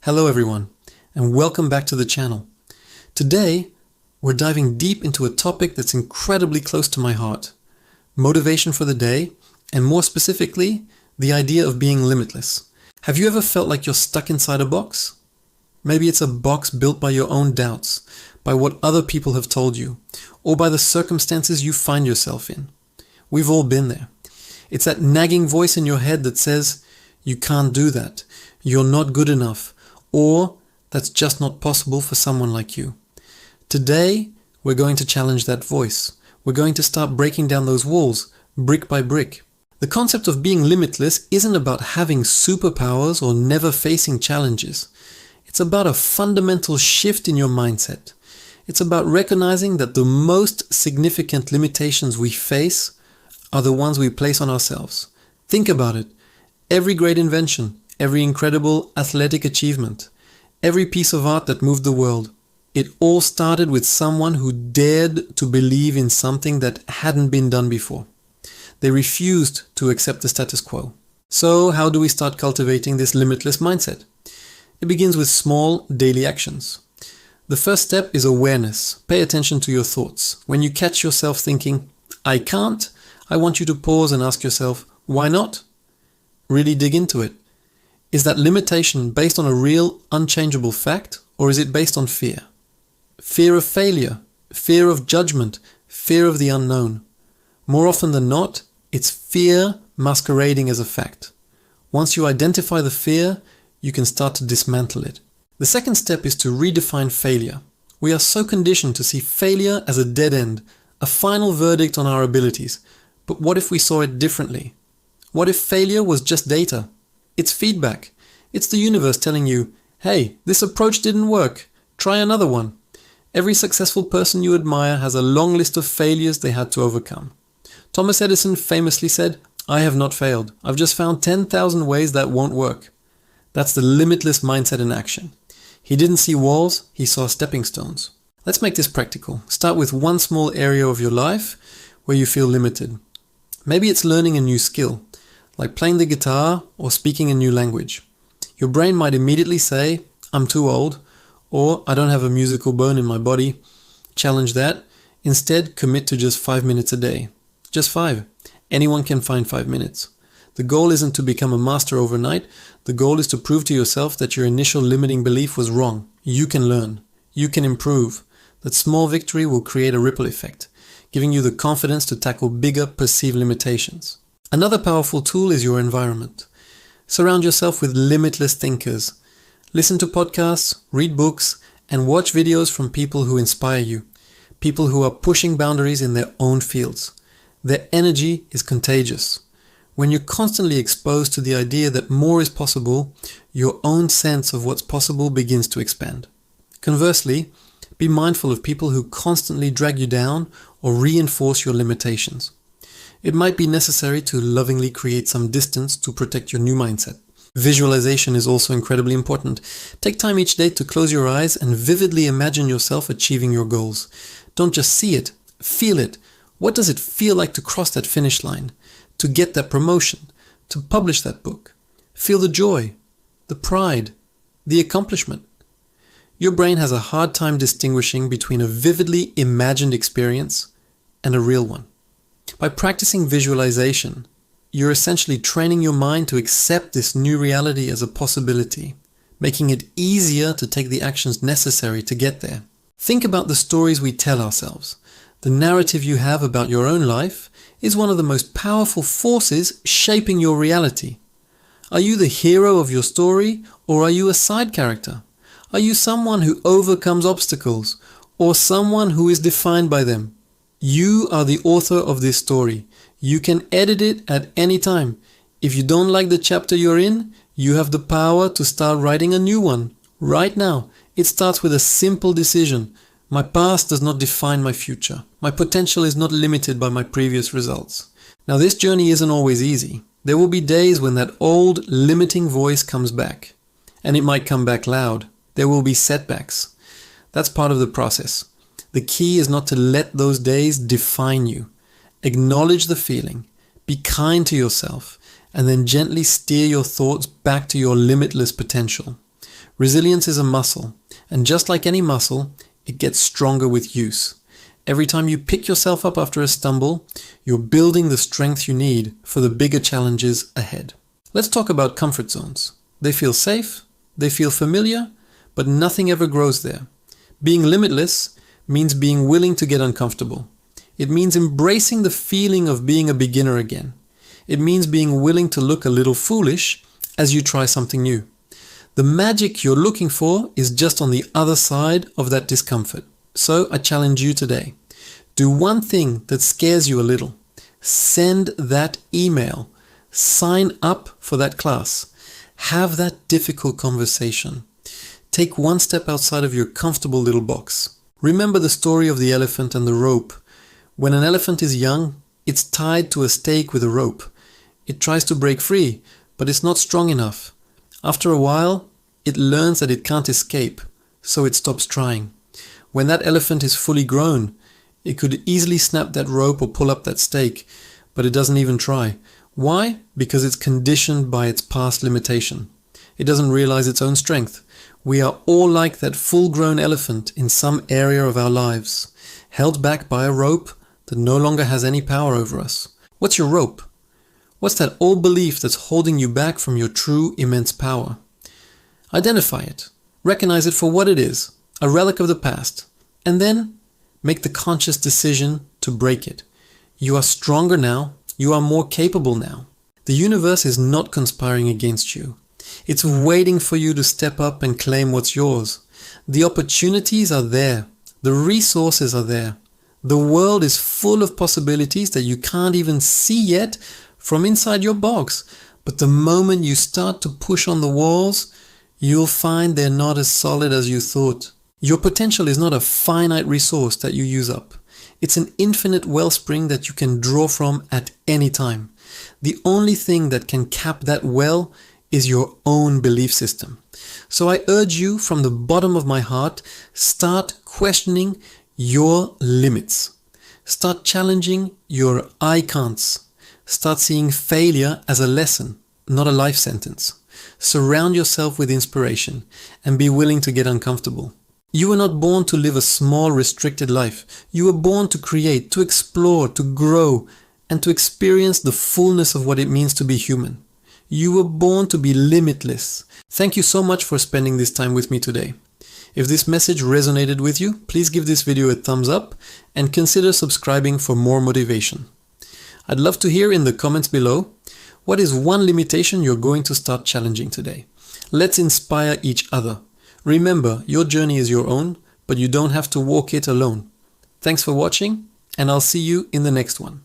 Hello everyone, and welcome back to the channel. Today, we're diving deep into a topic that's incredibly close to my heart. Motivation for the day, and more specifically, the idea of being limitless. Have you ever felt like you're stuck inside a box? Maybe it's a box built by your own doubts, by what other people have told you, or by the circumstances you find yourself in. We've all been there. It's that nagging voice in your head that says, you can't do that, you're not good enough, or that's just not possible for someone like you. Today, we're going to challenge that voice. We're going to start breaking down those walls, brick by brick. The concept of being limitless isn't about having superpowers or never facing challenges. It's about a fundamental shift in your mindset. It's about recognizing that the most significant limitations we face are the ones we place on ourselves. Think about it. Every great invention, every incredible athletic achievement, every piece of art that moved the world, it all started with someone who dared to believe in something that hadn't been done before. They refused to accept the status quo. So how do we start cultivating this limitless mindset? It begins with small daily actions. The first step is awareness. Pay attention to your thoughts. When you catch yourself thinking, I can't, I want you to pause and ask yourself, why not? Really dig into it. Is that limitation based on a real, unchangeable fact, or is it based on fear? Fear of failure, fear of judgment, fear of the unknown. More often than not, it's fear masquerading as a fact. Once you identify the fear, you can start to dismantle it. The second step is to redefine failure. We are so conditioned to see failure as a dead end, a final verdict on our abilities. But what if we saw it differently? What if failure was just data? It's feedback. It's the universe telling you, hey, this approach didn't work. Try another one. Every successful person you admire has a long list of failures they had to overcome. Thomas Edison famously said, I have not failed. I've just found 10,000 ways that won't work. That's the limitless mindset in action. He didn't see walls, he saw stepping stones. Let's make this practical. Start with one small area of your life where you feel limited. Maybe it's learning a new skill, like playing the guitar or speaking a new language. Your brain might immediately say, I'm too old, or I don't have a musical bone in my body. Challenge that. Instead, commit to just 5 minutes a day. Just 5. Anyone can find 5 minutes. The goal isn't to become a master overnight. The goal is to prove to yourself that your initial limiting belief was wrong. You can learn. You can improve. That small victory will create a ripple effect, giving you the confidence to tackle bigger perceived limitations. Another powerful tool is your environment. Surround yourself with limitless thinkers. Listen to podcasts, read books, and watch videos from people who inspire you. People who are pushing boundaries in their own fields. Their energy is contagious. When you're constantly exposed to the idea that more is possible, your own sense of what's possible begins to expand. Conversely, be mindful of people who constantly drag you down or reinforce your limitations. It might be necessary to lovingly create some distance to protect your new mindset. Visualization is also incredibly important. Take time each day to close your eyes and vividly imagine yourself achieving your goals. Don't just see it, feel it. What does it feel like to cross that finish line? To get that promotion? To publish that book? Feel the joy, the pride, the accomplishment. Your brain has a hard time distinguishing between a vividly imagined experience and a real one. By practicing visualization, you're essentially training your mind to accept this new reality as a possibility, making it easier to take the actions necessary to get there. Think about the stories we tell ourselves. The narrative you have about your own life is one of the most powerful forces shaping your reality. Are you the hero of your story, or are you a side character? Are you someone who overcomes obstacles, or someone who is defined by them? You are the author of this story. You can edit it at any time. If you don't like the chapter you're in, you have the power to start writing a new one. Right now, it starts with a simple decision. My past does not define my future. My potential is not limited by my previous results. Now, this journey isn't always easy. There will be days when that old limiting voice comes back. And it might come back loud. There will be setbacks. That's part of the process. The key is not to let those days define you. Acknowledge the feeling, be kind to yourself, and then gently steer your thoughts back to your limitless potential. Resilience is a muscle, and just like any muscle, it gets stronger with use. Every time you pick yourself up after a stumble, you're building the strength you need for the bigger challenges ahead. Let's talk about comfort zones. They feel safe, they feel familiar, but nothing ever grows there. Being limitless means being willing to get uncomfortable. It means embracing the feeling of being a beginner again. It means being willing to look a little foolish as you try something new. The magic you're looking for is just on the other side of that discomfort. So I challenge you today. Do one thing that scares you a little. Send that email. Sign up for that class. Have that difficult conversation. Take one step outside of your comfortable little box. Remember the story of the elephant and the rope. When an elephant is young, it's tied to a stake with a rope. It tries to break free, but it's not strong enough. After a while, it learns that it can't escape, so it stops trying. When that elephant is fully grown, it could easily snap that rope or pull up that stake, but it doesn't even try. Why? Because it's conditioned by its past limitation. It doesn't realize its own strength. We are all like that full-grown elephant in some area of our lives, held back by a rope that no longer has any power over us. What's your rope? What's that old belief that's holding you back from your true immense power? Identify it. Recognize it for what it is, a relic of the past, and then make the conscious decision to break it. You are stronger now. You are more capable now. The universe is not conspiring against you. It's waiting for you to step up and claim what's yours. The opportunities are there. The resources are there. The world is full of possibilities that you can't even see yet from inside your box. But the moment you start to push on the walls, you'll find they're not as solid as you thought. Your potential is not a finite resource that you use up. It's an infinite wellspring that you can draw from at any time. The only thing that can cap that well is your own belief system. So I urge you from the bottom of my heart, start questioning your limits. Start challenging your I can'ts. Start seeing failure as a lesson, not a life sentence. Surround yourself with inspiration and be willing to get uncomfortable. You were not born to live a small, restricted life. You were born to create, to explore, to grow, and to experience the fullness of what it means to be human. You were born to be limitless. Thank you so much for spending this time with me today. If this message resonated with you, please give this video a thumbs up and consider subscribing for more motivation. I'd love to hear in the comments below, what is one limitation you're going to start challenging today? Let's inspire each other. Remember, your journey is your own, but you don't have to walk it alone. Thanks for watching, and I'll see you in the next one.